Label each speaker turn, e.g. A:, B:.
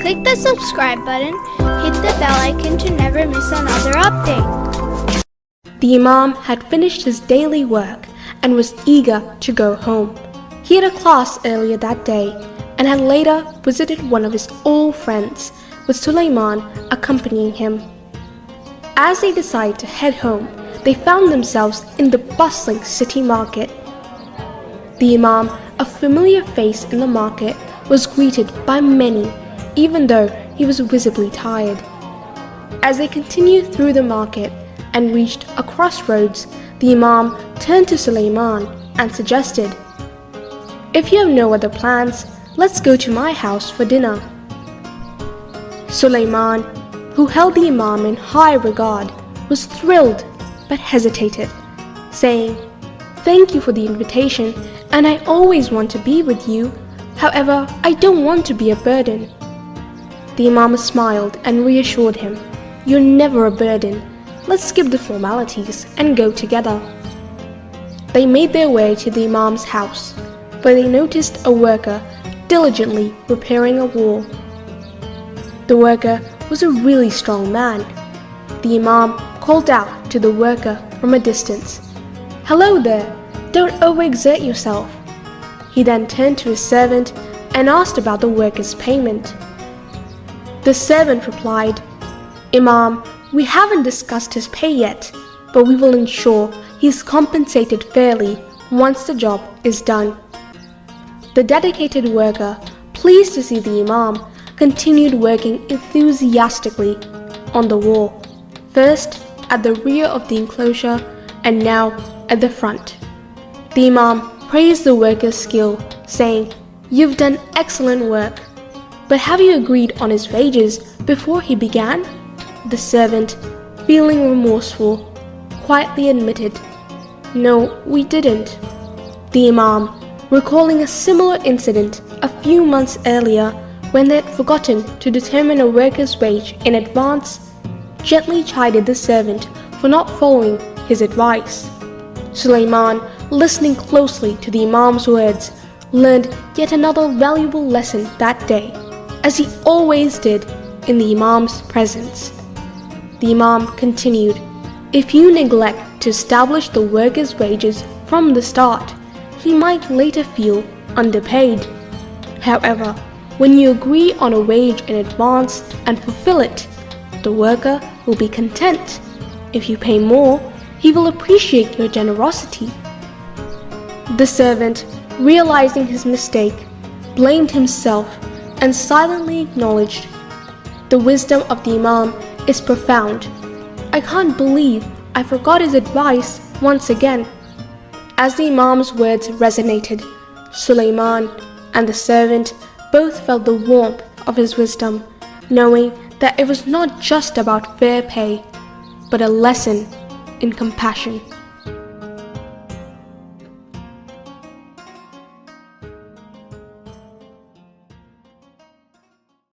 A: Click the subscribe button, hit the bell icon to never miss another update.
B: The Imam had finished his daily work and was eager to go home. He had a class earlier that day and had later visited one of his old friends, with Sulaiman accompanying him. As they decided to head home, they found themselves in the bustling city market. The Imam, a familiar face in the market, was greeted by many, even though he was visibly tired. As they continued through the market and reached a crossroads, the Imam turned to Sulaiman and suggested, "If you have no other plans, let's go to my house for dinner." Sulaiman, who held the Imam in high regard, was thrilled but hesitated, saying, "Thank you for the invitation, and I always want to be with you. However, I don't want to be a burden." The Imam smiled and reassured him, "You're never a burden. Let's skip the formalities and go together." They made their way to the Imam's house, where they noticed a worker diligently repairing a wall. The worker was a really strong man. The Imam called out to the worker from a distance, "Hello there, don't overexert yourself." He then turned to his servant and asked about the worker's payment. The servant replied, "Imam, we haven't discussed his pay yet, but we will ensure he is compensated fairly once the job is done." The dedicated worker, pleased to see the Imam, continued working enthusiastically on the wall, first at the rear of the enclosure and now at the front. The Imam praised the worker's skill, saying, "You've done excellent work. But have you agreed on his wages before he began?" The servant, feeling remorseful, quietly admitted, "No, we didn't." The Imam, recalling a similar incident a few months earlier when they had forgotten to determine a worker's wage in advance, gently chided the servant for not following his advice. Sulaiman, listening closely to the Imam's words, learned yet another valuable lesson that day, as he always did in the Imam's presence. The Imam continued, "If you neglect to establish the worker's wages from the start, he might later feel underpaid. However, when you agree on a wage in advance and fulfill it, the worker will be content. If you pay more, he will appreciate your generosity." The servant, realizing his mistake, blamed himself and silently acknowledged, "The wisdom of the Imam is profound. I can't believe I forgot his advice once again." As the Imam's words resonated, Sulaiman and the servant both felt the warmth of his wisdom, knowing that it was not just about fair pay, but a lesson in compassion.